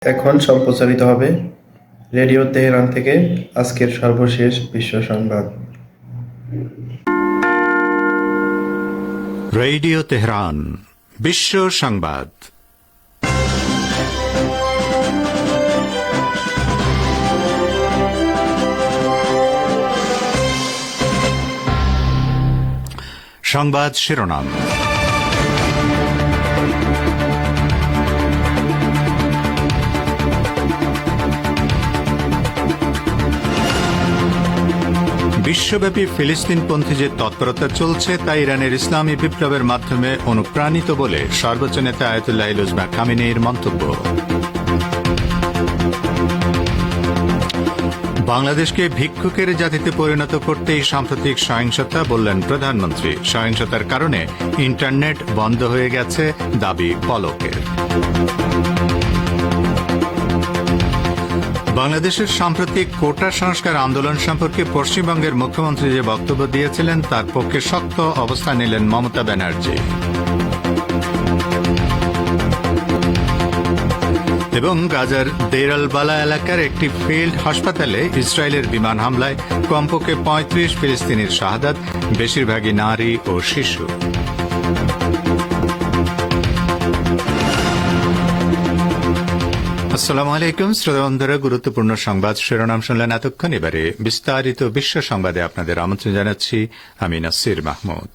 এখন সম্প্রচারিত হবে রেডিও তেহরান থেকে আজকের সর্বশেষ বিশ্ব সংবাদ। রেডিও তেহরান বিশ্ব সংবাদ। সংবাদ শিরোনাম। বিশ্বব্যাপী ফিলিস্তিনপন্থী যে তৎপরতা চলছে তা ইরানের ইসলামী বিপ্লবের মাধ্যমে অনুপ্রাণিত বলে সর্বোচ্চ নেতা আয়াতুল্লাহ ইলুজমা খামেনেইর মন্তব্য। বাংলাদেশকে ভিক্ষুকের জাতিতে পরিণত করতেই সাম্প্রতিক সহিংসতা বললেন প্রধানমন্ত্রী। সহিংসতার কারণে ইন্টারনেট বন্ধ হয়ে গেছে, দাবি পলকের। বাংলাদেশের সাম্প্রতিক কোটা সংস্কার আন্দোলন সম্পর্কে পশ্চিমবঙ্গের মুখ্যমন্ত্রী যে বক্তব্য দিয়েছিলেন তার পক্ষে শক্ত অবস্থান নিলেন মমতা ব্যানার্জি। এবং গাজার দের আল বালা এলাকার একটি ফিল্ড হাসপাতালে ইসরায়েলের বিমান হামলায় কমপক্ষে ৩৫ ফিলিস্তিনির শাহাদাত, বেশিরভাগই নারী ও শিশু। আসসালামু আলাইকুম শ্রোতা বন্ধুরা, গুরুত্বপূর্ণ সংবাদ শিরোনাম শুনলেন এতক্ষণ। এবারে বিস্তারিত বিশ্ব সংবাদে আপনাদের আমন্ত্রণ জানাচ্ছি আমি নাসির মাহমুদ।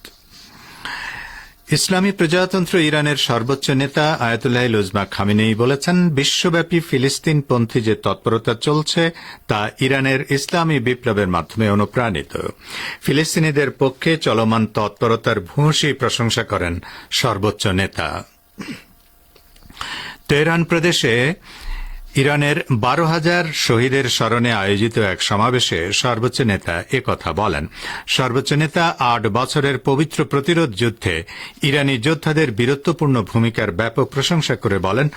ইসলামী প্রজাতন্ত্র ইরানের সর্বোচ্চ নেতা আয়াতুল্লাহ ইলুজমা খামেনেই বলেছেন, বিশ্বব্যাপী ফিলিস্তিনপন্থী যে তৎপরতা চলছে তা ইরানের ইসলামী বিপ্লবের মাধ্যমে অনুপ্রাণিত। ফিলিস্তিনিদের পক্ষে চলমান তৎপরতার ভূয়সী প্রশংসা করেন সর্বোচ্চ নেতা। তেহরান প্রদেশে ইরানের ১২,০০০ শহীদের স্মরণে আয়োজিত এক সমাবেশে সর্বোচ্চ নেতা একথা বলেন। সর্বোচ্চ নেতা ৮ বছরের পবিত্র প্রতিরোধ যুদ্ধে ইরানি যোদ্ধাদের বীরত্বপূর্ণ ভূমিকার ব্যাপক প্রশংসা করে বলেন,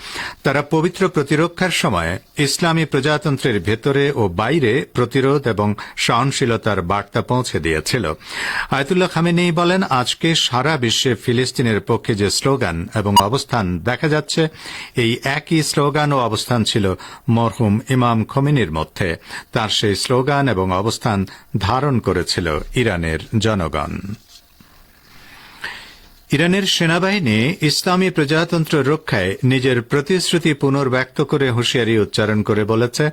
তারা পবিত্র প্রতিরক্ষার সময় ইসলামী প্রজাতন্ত্রের ভেতরে ও বাইরে প্রতিরোধ এবং সহনশীলতার বার্তা পৌঁছে দিয়েছিল। আয়াতুল্লাহ খামেনেই বলেন, আজকে সারা বিশ্বে ফিলিস্তিনের পক্ষে যে স্লোগান এবং অবস্থান দেখা যাচ্ছে, এই একই স্লোগান ও অবস্থান ছিল মরহুম ইমাম খোমেনির মধ্যে। তার সেই স্লোগান এবং অবস্থান ধারণ করেছিল ইরানের জনগণ। ইরানের সেনাবাহিনী ইসলামী প্রজাতন্ত্র রক্ষায় নিজের প্রতিশ্রুতি পুনর্ব্যক্ত করে হুঁশিয়ারি উচ্চারণ করে বলেছে,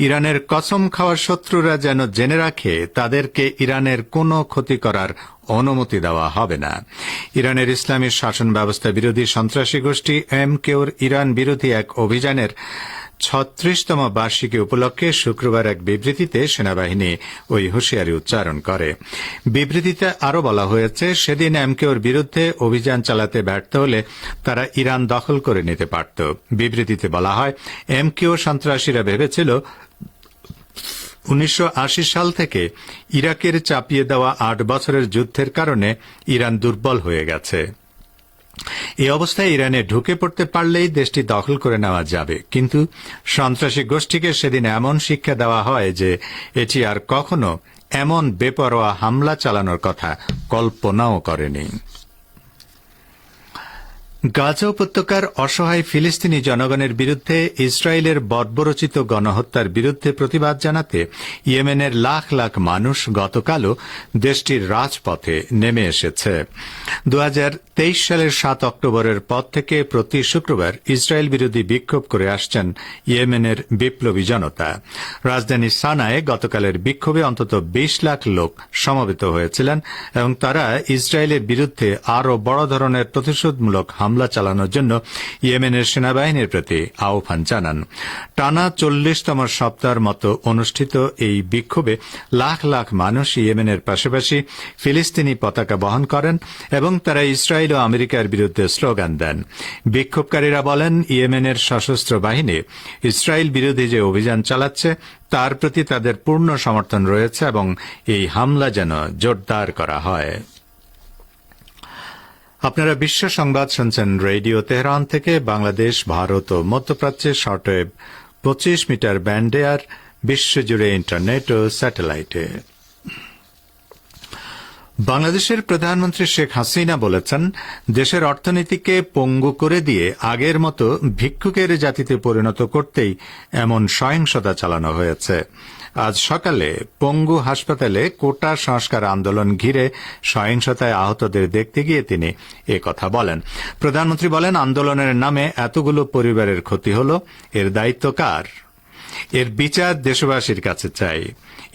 ইরানের কসম খাওয়া শত্রুরা যেন জেনে রাখে তাদেরকে ইরানের কোনো ক্ষতি করার অনুমতি দেওয়া হবে না। ইরানের ইসলামী শাসন ব্যবস্থা বিরোধী সন্ত্রাসী গোষ্ঠী এমকেওর ইরান বিরোধী এক অভিযানের ৩৬তম বার্ষিকী উপলক্ষে শুক্রবার এক বিবৃতিতে সেনাবাহিনী ওই হুঁশিয়ারি উচ্চারণ করে। বিবৃতিতে আরও বলা হয়েছে, সেদিন এমকেওর বিরুদ্ধে অভিযান চালাতে ব্যর্থ হলে তারা ইরান দখল করে নিতে পারত। বিবৃতিতে বলা হয়, এমকেও সন্ত্রাসীরা ভেবেছিল ১৯৮০ সাল থেকে ইরাকের চাপিয়ে দেওয়া ৮ বছরের যুদ্ধের কারণে ইরান দুর্বল হয়ে গেছে। এই অবস্থায় ইরানে ঢুকে পড়তে পারলেই দেশটি দখল করে নেওয়া যাবে। কিন্তু সন্ত্রাসী গোষ্ঠীকে সেদিন এমন শিক্ষা দেওয়া হয় যে এটি আর কখনো এমন বেপরোয়া হামলা চালানোর কথা কল্পনাও করেনি। গাজা উপত্যকার অসহায় ফিলিস্তিনি জনগণের বিরুদ্ধে ইসরায়েলের বর্বরচিত গণহত্যার বিরুদ্ধে প্রতিবাদ জানাতে ইয়েমেনের লাখ লাখ মানুষ গতকালও দেশটির রাজপথে নেমে এসেছে। ২০২৩ সালের ৭ অক্টোবরের পর থেকে প্রতি শুক্রবার ইসরায়েল বিরোধী বিক্ষোভ করে আসছেন ইয়েমেনের বিপ্লবী জনতা। রাজধানী সানায় গতকালের বিক্ষোভে অন্তত ২০ লাখ লোক সমবেত হয়েছিলেন এবং তারা ইসরায়েলের বিরুদ্ধে আরও বড় ধরনের প্রতিশোধমূলক হামলা চালানোর জন্য ইয়েমেনের সেনাবাহিনীর প্রতি আহ্বান জানান। টানা ৪০তম সপ্তাহের মতো অনুষ্ঠিত এই বিক্ষোভে লাখ লাখ মানুষ ইয়েমেনের পাশাপাশি ফিলিস্তিনি পতাকা বহন করেন এবং তারা ইসরায়েল ও আমেরিকার বিরুদ্ধে স্লোগান দেন। বিক্ষোভকারীরা বলেন, ইয়েমেনের সশস্ত্র বাহিনী ইসরায়েল বিরোধী যে অভিযান চালাচ্ছে তার প্রতি তাদের পূর্ণ সমর্থন রয়েছে এবং এই হামলা যেন জোরদার করা হয়। আপনারা বিশ্ব সংবাদ শুনছেন রেডিও তেহরান থেকে। বাংলাদেশ, ভারত ও মধ্যপ্রাচ্যে শর্টওয়েভ ২৫ মিটার ব্যান্ডে আর বিশ্বজুড়ে ইন্টারনেট ও স্যাটেলাইটে। বাংলাদেশের প্রধানমন্ত্রী শেখ হাসিনা বলেছেন, দেশের অর্থনীতিকে পঙ্গু করে দিয়ে আগের মতো ভিক্ষুকের জাতিতে পরিণত করতেই এমন সহিংসতা চালানো হয়েছে। আজ সকালে পঙ্গু হাসপাতালে কোটা সংস্কার আন্দোলন ঘিরে সহিংসতায় আহতদের দেখতে গিয়ে তিনি কথা বলেন। প্রধানমন্ত্রী বলেন, আন্দোলনের নামে এতগুলো পরিবারের ক্ষতি হল, এর দায়িত্ব কার? এর বিচার দেশবাসীর কাছে চাই।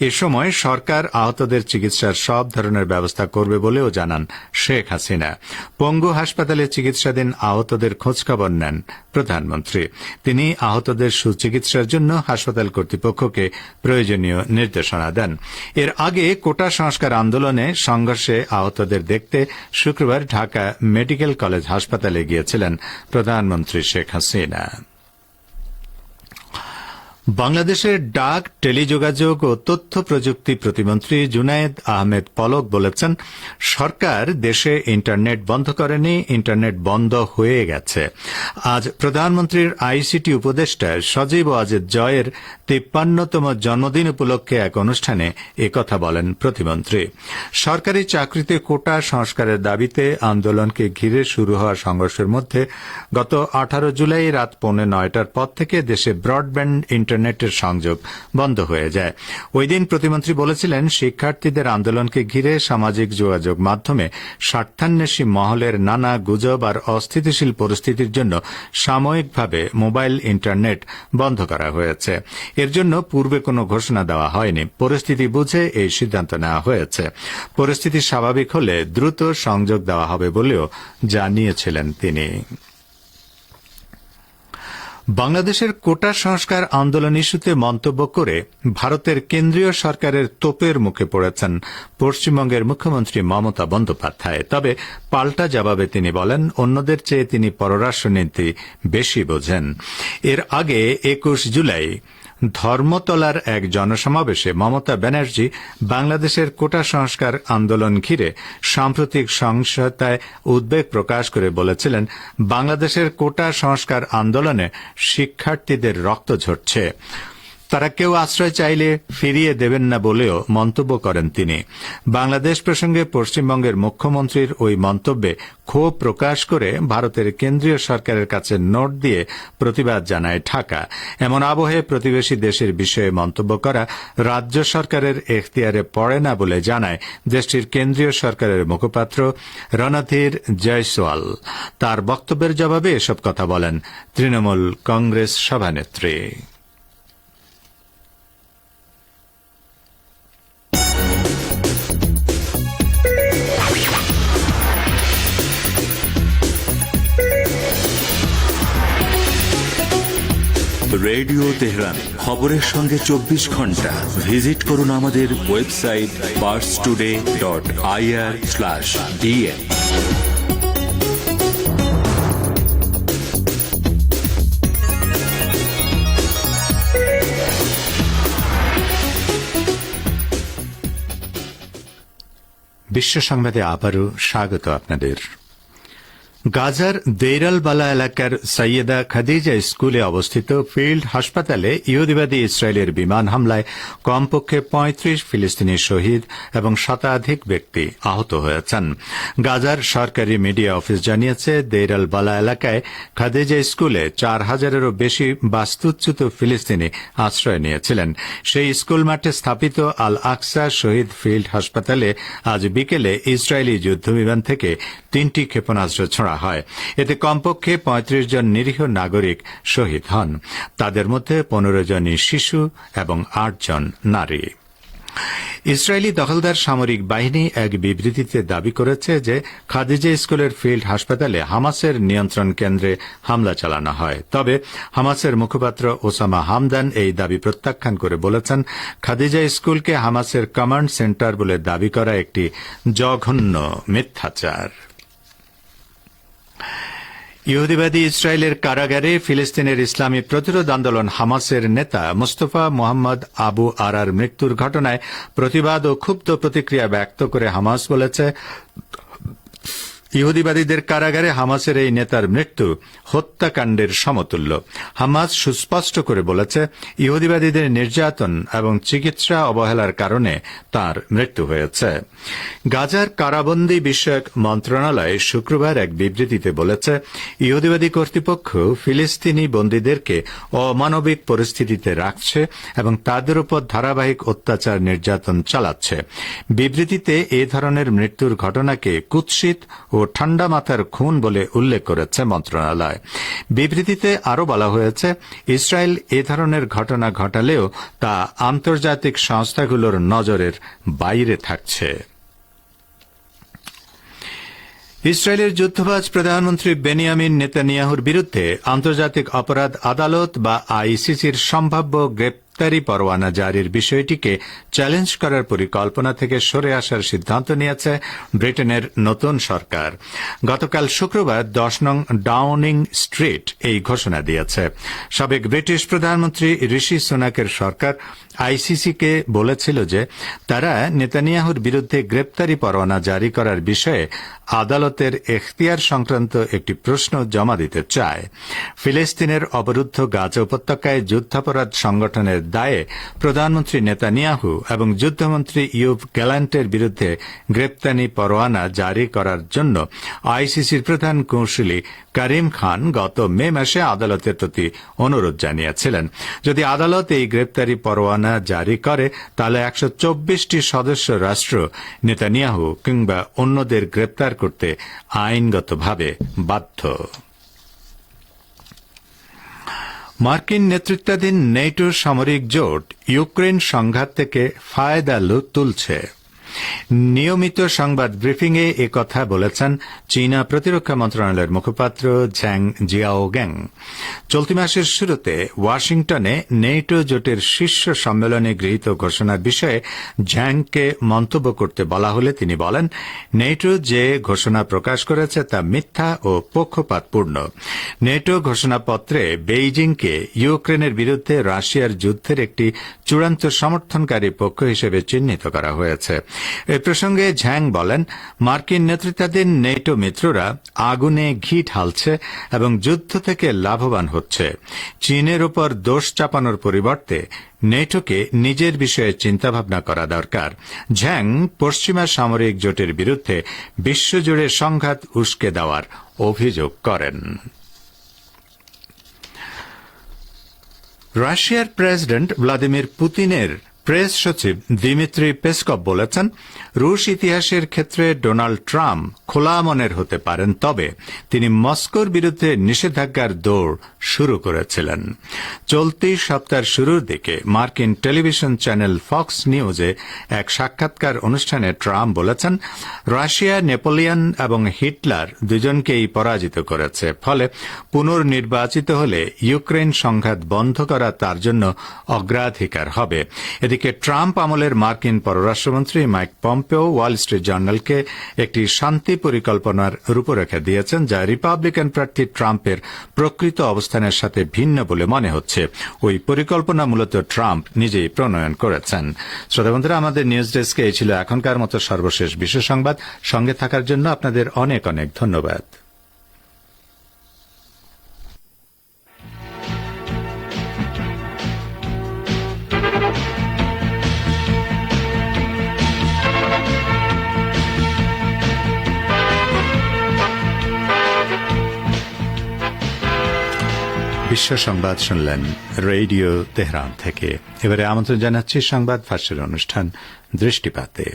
এ সময় সরকার আহতদের চিকিৎসার সব ধরনের ব্যবস্থা করবে বলেও জানান শেখ হাসিনা। পঙ্গু হাসপাতালে চিকিৎসাধীন আহতদের খোঁজখবর নেন প্রধানমন্ত্রী। তিনি আহতদের সুচিকিৎসার জন্য হাসপাতাল কর্তৃপক্ষকে প্রয়োজনীয় নির্দেশনা দেন। এর আগে কোটা সংস্কার আন্দোলনে সংঘর্ষে আহতদের দেখতে শুক্রবার ঢাকা মেডিকেল কলেজ হাসপাতালে গিয়েছিলেন প্রধানমন্ত্রী শেখ হাসিনা। বাংলাদেশের ডাক, টেলিযোগাযোগ ও তথ্য প্রযুক্তি প্রতিমন্ত্রী জুনায়েদ আহমেদ পলক বলেছেন, সরকার দেশে ইন্টারনেট বন্ধ করেনি, ইন্টারনেট বন্ধ হয়ে গেছে। আজ প্রধানমন্ত্রীর আইসিটি উপদেষ্টা সজীব ওয়াজেদ জয়ের ৫৩তম জন্মদিন উপলক্ষে এক অনুষ্ঠানে একথা বলেন প্রতিমন্ত্রী। সরকারি চাকরিতে কোটা সংস্কারের দাবিতে আন্দোলনকে ঘিরে শুরু হওয়া সংঘর্ষের মধ্যে গত ১৮ জুলাই রাত ৮:৩০টার পর থেকে দেশে ব্রডব্যান্ড ইন্টারনেটের সংযোগ বন্ধ হয়ে যায়। ওই দিন প্রতিমন্ত্রী বলেছিলেন, শিক্ষার্থীদের আন্দোলনকে ঘিরে সামাজিক যোগাযোগ মাধ্যমে স্বার্থান্বেষী মহলের নানা গুজব আর অস্থিতিশীল পরিস্থিতির জন্য সাময়িকভাবে মোবাইল ইন্টারনেট বন্ধ করা হয়েছে। এর জন্য পূর্বে কোনো ঘোষণা দেওয়া হয়নি। পরিস্থিতি বুঝে এই সিদ্ধান্ত নেওয়া হয়েছে। পরিস্থিতি স্বাভাবিক হলে দ্রুত সংযোগ দেওয়া হবে বলেও জানিয়েছিলেন তিনি। বাংলাদেশের কোটা সংস্কার আন্দোলন ইস্যুতে মন্তব্য করে ভারতের কেন্দ্রীয় সরকারের তোপের মুখে পড়েছেন পশ্চিমবঙ্গের মুখ্যমন্ত্রী মমতা বন্দ্যোপাধ্যায়। তবে পাল্টা জবাবে তিনি বলেন, অন্যদের চেয়ে তিনি পররাষ্ট্রনীতি বেশি বোঝেন। এর আগে ২১ জুলাই ধর্মতলার এক জনসমাবেশে মমতা ব্যানার্জি বাংলাদেশের কোটা সংস্কার আন্দোলন ঘিরে সাম্প্রতিক সহিংসতায় উদ্বেগ প্রকাশ করে বলেছিলেন, বাংলাদেশের কোটা সংস্কার আন্দোলনে শিক্ষার্থীদের রক্ত ঝরছে, তারা কেউ আশ্রয় চাইলে ফিরিয়ে দেবেন না বলেও মন্তব্য করেন তিনি। বাংলাদেশ প্রসঙ্গে পশ্চিমবঙ্গের মুখ্যমন্ত্রীর ওই মন্তব্যে ক্ষোভ প্রকাশ করে ভারতের কেন্দ্রীয় সরকারের কাছে নোট দিয়ে প্রতিবাদ জানায় ঢাকা। এমন আবহে প্রতিবেশী দেশের বিষয়ে মন্তব্য করা রাজ্য সরকারের এখতিয়ারে পড়ে না বলে জানায় দেশটির কেন্দ্রীয় সরকারের মুখপাত্র রণধীর জয়সওয়াল। তার বক্তব্যের জবাবে এসব কথা বলেন তৃণমূল কংগ্রেস সভানেত্রী। রেডিও তেহরান, খবরের সঙ্গে ২৪ ঘন্টা। ভিজিট করুন আমাদের ওয়েবসাইট parstoday.ir/dn। বিশ্ব সংবাদে আবারও স্বাগত আপনাদের। গাজার দেইরালবালা এলাকার সৈয়দা খাদিজা স্কুলে অবস্থিত ফিল্ড হাসপাতালে ইহুদিবাদী ইসরায়েলের বিমান হামলায় কমপক্ষে ৩৫ ফিলিস্তিনি শহীদ এবং শতাধিক ব্যক্তি আহত হয়েছেন। গাজার সরকারি মিডিয়া অফিস জানিয়েছে, দেইরালবালা এলাকায় খাদিজা স্কুলে ৪,০০০-এরও বেশি বাস্তুচ্যুত ফিলিস্তিনি আশ্রয় নিয়েছিলেন। সেই স্কুল মাঠে স্থাপিত আল আকসা শহীদ ফিল্ড হাসপাতালে আজ বিকেলে ইসরায়েলি যুদ্ধবিমান থেকে ৩টি ক্ষেপণাস্ত্র ছোঁড়া হয়। এতে কমপক্ষে ৩৫ জন নিরীহ নাগরিক শহীদ হন। তাদের মধ্যে ১৫ জনই শিশু এবং ৮ জন নারী। ইসরায়েলি দখলদার সামরিক বাহিনী এক বিবৃতিতে দাবি করেছে যে খাদিজা স্কুলের ফিল্ড হাসপাতালে হামাসের নিয়ন্ত্রণ কেন্দ্রে হামলা চালানো হয়। তবে হামাসের মুখপাত্র ওসামা হামদান এই দাবি প্রত্যাখ্যান করে বলেছেন, খাদিজা স্কুলকে হামাসের কমান্ড সেন্টার বলে দাবি করা একটি জঘন্য মিথ্যাচার। ইহুদিবাদী ইসরায়েলের কারাগারে ফিলিস্তিনের ইসলামী প্রতিরোধ আন্দোলন হামাসের নেতা মুস্তফা মোহাম্মদ আবু আরার মৃত্যুর ঘটনায় প্রতিবাদ ও ক্ষুব্ধ প্রতিক্রিয়া ব্যক্ত করে হামাস বলেছে, ইহুদিবাদীদের কারাগারে হামাসের এই নেতার মৃত্যু হত্যাকাণ্ডের সমতুল্য। হামাস সুস্পষ্ট করে বলেছে, ইহুদিবাদীদের নির্যাতন এবং চিকিৎসা অবহেলার কারণে তার মৃত্যু হয়েছে। গাজার কারাবন্দী বিষয়ক মন্ত্রণালয় শুক্রবার এক বিবৃতিতে বলেছে, ইহুদিবাদী কর্তৃপক্ষ ফিলিস্তিনি বন্দীদেরকে অমানবিক পরিস্থিতিতে রাখছে এবং তাদের উপর ধারাবাহিক অত্যাচার নির্যাতন চালাচ্ছে। বিবৃতিতে এ ধরনের মৃত্যুর ঘটনাকে কুৎসিত ও ঠান্ডা মাথার খুন বলে উল্লেখ করেছে মন্ত্রণালয়। বিবৃতিতে আরও বলা হয়েছে, ইসরায়েল এ ধরনের ঘটনা ঘটালেও তা আন্তর্জাতিক সংস্থাগুলোর নজরের বাইরে থাকছে। ইসরায়েলের যুদ্ধবাজ প্রধানমন্ত্রী বেনিয়ামিন নেতানিয়াহুর বিরুদ্ধে আন্তর্জাতিক অপরাধ আদালত বা আইসিসির সম্ভাব্য গ্রেপ্তারি পরোয়ানা জারির বিষয়টিকে চ্যালেঞ্জ করার পরিকল্পনা থেকে সরে আসার সিদ্ধান্ত নিয়েছে ব্রিটেনের নতুন সরকার। গতকাল শুক্রবার 10 নং ডাউনিং স্ট্রিট এই ঘোষণা দিয়েছে। সাবেক ব্রিটিশ প্রধানমন্ত্রী ঋষি সুনাকের সরকার আইসিসিকে বলেছিল যে তারা নেতানিয়াহুর বিরুদ্ধে গ্রেপ্তারি পরোয়ানা জারি করার বিষয়ে আদালতের এখতিয়ার সংক্রান্ত একটি প্রশ্ন জমা দিতে চায়। ফিলিস্তিনের অবরুদ্ধ গাজা উপত্যকায় যুদ্ধাপরাধ সংগঠনের দায়ে প্রধানমন্ত্রী নেতানিয়াহু এবং যুদ্ধমন্ত্রী ইউভ গ্যালান্টের বিরুদ্ধে গ্রেপ্তারি পরোয়ানা জারি করার জন্য আইসিসির প্রধান কৌঁসুলি করিম খান গত মে মাসে আদালতের প্রতি অনুরোধ জানিয়েছিলেন। যদি আদালত এই গ্রেপ্তারি পরোয়ানা জারি করে, তাহলে 124টি সদস্য রাষ্ট্র নেতানিয়াহু কিংবা অন্যদের গ্রেপ্তার করতে আইনগতভাবে বাধ্য। মার্কিন নেতৃত্বাধীন নেটো সামরিক জোট ইউক্রেন সংঘাত থেকে ফায়দা তুলছে। নিয়মিত সংবাদ ব্রিফিংয়ে একথা বলেছেন চীনা প্রতিরক্ষা মন্ত্রণালয়ের মুখপাত্র ঝ্যাং জিয়াওগ্যাং। চলতি মাসের শুরুতে ওয়াশিংটনে নেটো জোটের শীর্ষ সম্মেলনে গৃহীত ঘোষণার বিষয়ে ঝ্যাংকে মন্তব্য করতে বলা হলে তিনি বলেন, নেটো যে ঘোষণা প্রকাশ করেছে তা মিথ্যা ও পক্ষপাতপূর্ণ। নেটো ঘোষণাপত্রে বেইজিংকে ইউক্রেনের বিরুদ্ধে রাশিয়ার যুদ্ধের একটি চূড়ান্ত সমর্থনকারী পক্ষ হিসেবে চিহ্নিত করা হয়েছে। এ প্রসঙ্গে ঝ্যাং বলেন, মার্কিন নেতৃত্বাধীন নেটো মিত্ররা আগুনে ঘি ঢালছে এবং যুদ্ধ থেকে লাভবান হচ্ছে। চীনের উপর দোষ চাপানোর পরিবর্তে নেটোকে নিজের বিষয়ে চিন্তাভাবনা করা দরকার। ঝ্যাং পশ্চিমা সামরিক জোটের বিরুদ্ধে বিশ্বজুড়ে সংঘাত উস্কে দেওয়ার অভিযোগ করেন। রাশিয়ার প্রেসিডেন্ট ভ্লাদিমির পুতিনের প্রেস সচিব দিমিত্রি পেসকভ বলেছেন, রুশ ইতিহাসের ক্ষেত্রে ডোনাল্ড ট্রাম্প খোলা মনের হতে পারেন, তবে তিনি মস্কোর বিরুদ্ধে নিষেধাজ্ঞার দৌড় শুরু করেছিলেন। চলতি সপ্তাহের শুরুর দিকে মার্কিন টেলিভিশন চ্যানেল ফক্স নিউজে এক সাক্ষাৎকার অনুষ্ঠানে ট্রাম্প বলেছেন, রাশিয়া নেপোলিয়ন এবং হিটলার দুজনকেই পরাজিত করেছে, ফলে পুনর্নির্বাচিত হলে ইউক্রেন সংঘাত বন্ধ করা তার জন্য অগ্রাধিকার হবে। এদিকে ট্রাম্প আমলের মার্কিন পররাষ্ট্রমন্ত্রী মাইক পম্পেও ওয়াল স্ট্রিট জার্নালকে একটি শান্তি পরিকল্পনার রূপরেখা দিয়েছেন, যা রিপাবলিকান প্রার্থী ট্রাম্পের প্রকৃত অবস্থানের সাথে ভিন্ন বলে মনে হচ্ছে। ওই পরিকল্পনা মূলত ট্রাম্প নিজেই প্রণয়ন করেছেন। শ্রোতা বন্ধুরা, আমাদের নিউজ ডেস্কে এই ছিল এখনকার মতো সর্বশেষ বিশ্ব সংবাদ। সঙ্গে থাকার জন্য আপনাদের অনেক অনেক ধন্যবাদ। বিশ্ব সংবাদ শুনলেন রেডিও তেহরান থেকে। এবারে আমন্ত্রণ জানাচ্ছি সংবাদ ফাঁসের অনুষ্ঠান দৃষ্টিপাতে।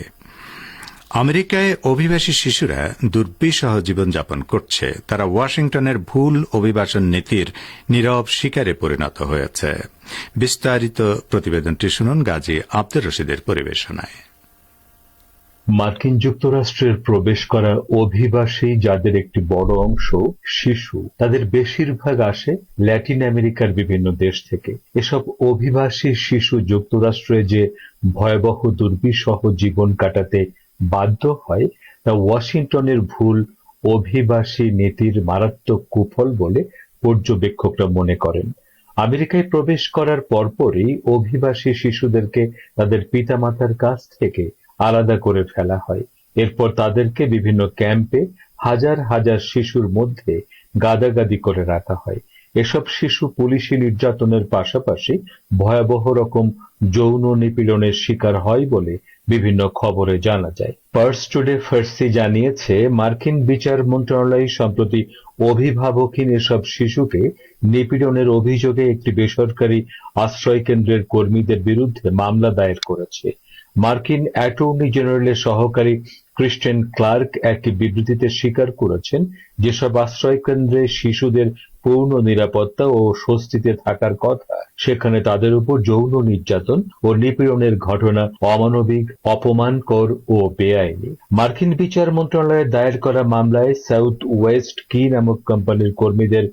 আমেরিকায় অভিবাসী শিশুরা দুর্বিষহ জীবনযাপন করছে। তারা ওয়াশিংটনের ভুল অভিবাসন নীতির নীরব শিকারে পরিণত হয়েছে। বিস্তারিত প্রতিবেদনটি শুনুন গাজী আব্দুর রশিদের পরিবেশনায়। মার্কিন যুক্তরাষ্ট্রের প্রবেশ করা অভিবাসী, যাদের একটি বড় অংশ শিশু, তাদের বেশিরভাগ আসে ল্যাটিন আমেরিকার বিভিন্ন দেশ থেকে। এসব অভিবাসী শিশু যুক্তরাষ্ট্রে যে ভয়াবহ দুর্বিষহ জীবন কাটাতে বাধ্য হয়, তা ওয়াশিংটনের ভুল অভিবাসী নীতির মারাত্মক কুফল বলে পর্যবেক্ষকরা মনে করেন। আমেরিকায় প্রবেশ করার পরপরই অভিবাসী শিশুদেরকে তাদের পিতামাতার কাছ থেকে আলাদা করে ফেলা হয়। এরপর তাদেরকে বিভিন্ন ক্যাম্পে হাজার হাজার শিশুর মধ্যে গাদাগাদি করে রাখা হয়। এসব শিশু পুলিশি নির্যাতনের পাশাপাশি ভয়াবহ রকম যৌন নিপীড়নের শিকার হয় বলে বিভিন্ন খবরে জানা যায়। পার্স টুডে ফার্সি জানিয়েছে, মার্কিন বিচার মন্ত্রণালয় সম্প্রতি অভিভাবকহীন এসব শিশুকে নিপীড়নের অভিযোগে একটি বেসরকারি আশ্রয় কেন্দ্রের কর্মীদের বিরুদ্ধে মামলা দায়ের করেছে। মার্কিন অ্যাটর্নি জেনারেলের সহকারী ক্রিস্টেন ক্লার্ক একটি বিবৃতিতে স্বীকার করেছেন, যেসব আশ্রয় কেন্দ্রে শিশুদের পূর্ণ নিরাপত্তা ও স্বস্তিতে থাকার কথা, সেখানে তাদের উপর যৌন নির্যাতন ও নিপীড়নের ঘটনা অমানবিক, অপমানকর ও বেআইনি। মার্কিন বিচার মন্ত্রণালয়ের দায়ের করা মামলায় সাউথ ওয়েস্ট কি নামক কোম্পানির কর্মীদের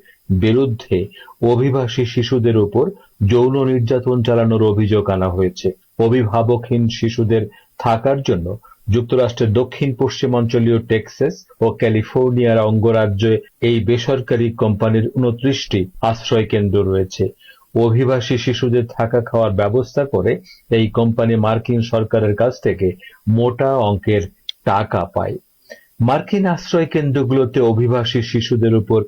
বিরুদ্ধে অভিবাসী শিশুদের উপর যৌন নির্যাতন চালানোর অভিযোগ আনা হয়েছে। অভিভাবকহীন শিশুদের থাকার জন্য যুক্তরাষ্ট্রের দক্ষিণ পশ্চিমাঞ্চলীয় টেক্সাস ও ক্যালিফোর্নিয়ার অঙ্গরাজ্যে এই বেসরকারি কোম্পানির 29টি আশ্রয় কেন্দ্র রয়েছে। অভিবাসী শিশুদের থাকা খাওয়ার ব্যবস্থা করে এই কোম্পানি মার্কিন সরকারের কাছ থেকে মোটা অঙ্কের টাকা পায়। মার্কিন আশ্রয় কেন্দ্রগুলোতে অভিবাসী শিশুদের উপর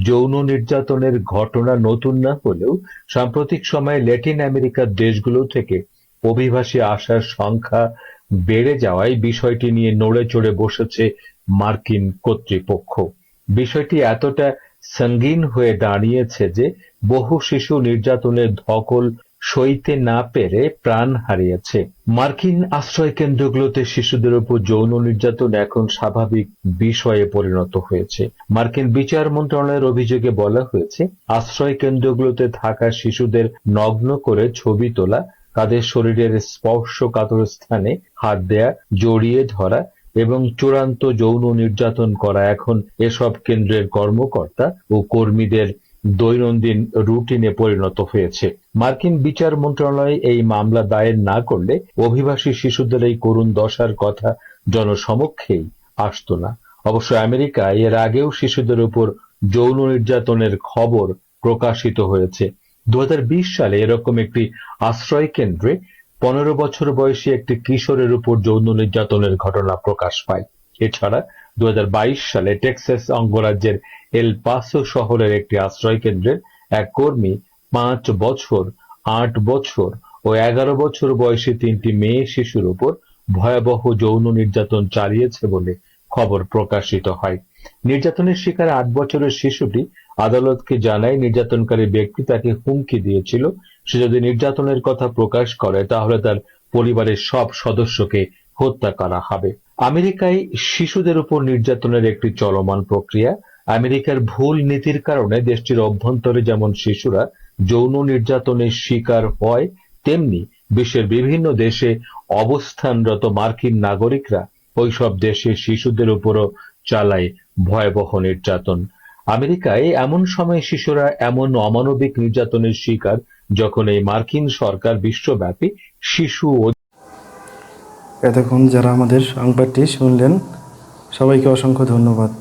যৌন নির্যাতনের ঘটনা নতুন না হলেও সাম্প্রতিক সময়ে ল্যাটিন আমেরিকার দেশগুলো থেকে অভিবাসী আসার সংখ্যা বেড়ে যাওয়ায় বিষয়টি নিয়ে নড়ে চড়ে বসেছে মার্কিন কর্তৃপক্ষ। বিষয়টি এতটা সঙ্গীন হয়ে দাঁড়িয়েছে যে বহু শিশু নির্যাতনের ধকল সইতে না পেরে প্রাণ হারিয়েছে। মার্কিন আশ্রয় কেন্দ্রগুলোতে শিশুদের উপর যৌন নির্যাতন এখন স্বাভাবিক বিষয়ে পরিণত হয়েছে। মার্কিন বিচার মন্ত্রণালয়ের অভিযোগে বলা হয়েছে, আশ্রয় কেন্দ্রগুলোতে থাকা শিশুদের নগ্ন করে ছবি তোলা, তাদের শরীরের স্পর্শকাতর স্থানে হাত দেয়া, জড়িয়ে ধরা এবং চূড়ান্ত যৌন নির্যাতন করা এখন এসব কেন্দ্রের কর্মকর্তা ও কর্মীদের দৈনন্দিন রুটিনে পরিণত হয়েছে। মার্কিন বিচার মন্ত্রণালয় এই মামলা দায়ের না করলে অভিবাসী শিশুদের এই করুণ দশার কথা জনসমক্ষেই আসত না। অবশ্য আমেরিকায় এর আগেও শিশুদের উপর যৌন নির্যাতনের খবর প্রকাশিত হয়েছে। 2020 সালে এরকম একটি আশ্রয় কেন্দ্রে 15 বছর বয়সী একটি কিশোরের উপর যৌন নির্যাতনের ঘটনা প্রকাশ পায়। এছাড়া 2022 সালে টেক্সাস অঙ্গরাজ্যের এল পাসো শহরের একটি আশ্রয় কেন্দ্রের এক কর্মী 5 বছর, 8 বছর ও 11 বছর বয়সী 3টি মেয়ে শিশুর উপর ভয়াবহ যৌন নির্যাতন চালিয়েছে বলে খবর প্রকাশিত হয়। নির্যাতনের শিকার 8 বছরের শিশুটি আদালতকে জানায়, নির্যাতনকারী ব্যক্তি তাকে হুমকি দিয়েছিল, সে যদি নির্যাতনের কথা প্রকাশ করে তাহলে তার পরিবারের সব সদস্যকে হত্যা করা হবে। আমেরিকায় শিশুদের উপর নির্যাতনের একটি চলমান প্রক্রিয়া। আমেরিকার ভুল নীতির কারণে দেশটির অভ্যন্তরে যেমন শিশুরা যৌন নির্যাতনের শিকার হয়, তেমনি বিশ্বের বিভিন্ন দেশে অবস্থানরত মার্কিন নাগরিকরা ওইসব দেশে শিশুদের উপরও চালায় ভয়াবহ নির্যাতন। আমেরিকায় এমন সময় শিশুরা এমন অমানবিক নির্যাতনের শিকার যখন এই মার্কিন সরকার বিশ্বব্যাপী শিশু এতক্ষণ যারা আমাদের সংবাদটি শুনলেন, সবাইকে অসংখ্য ধন্যবাদ।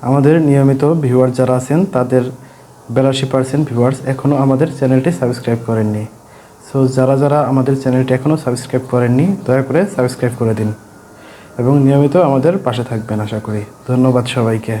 আমাদের নিয়মিত ভিউয়ার যারা আছেন তাদের 82% ভিউয়ার্স এখনও আমাদের চ্যানেলটি সাবস্ক্রাইব করেননি। সো যারা আমাদের চ্যানেলটি এখনও সাবস্ক্রাইব করেননি, দয়া করে সাবস্ক্রাইব করে দিন এবং নিয়মিত আমাদের পাশে থাকবেন আশা করি। ধন্যবাদ সবাইকে।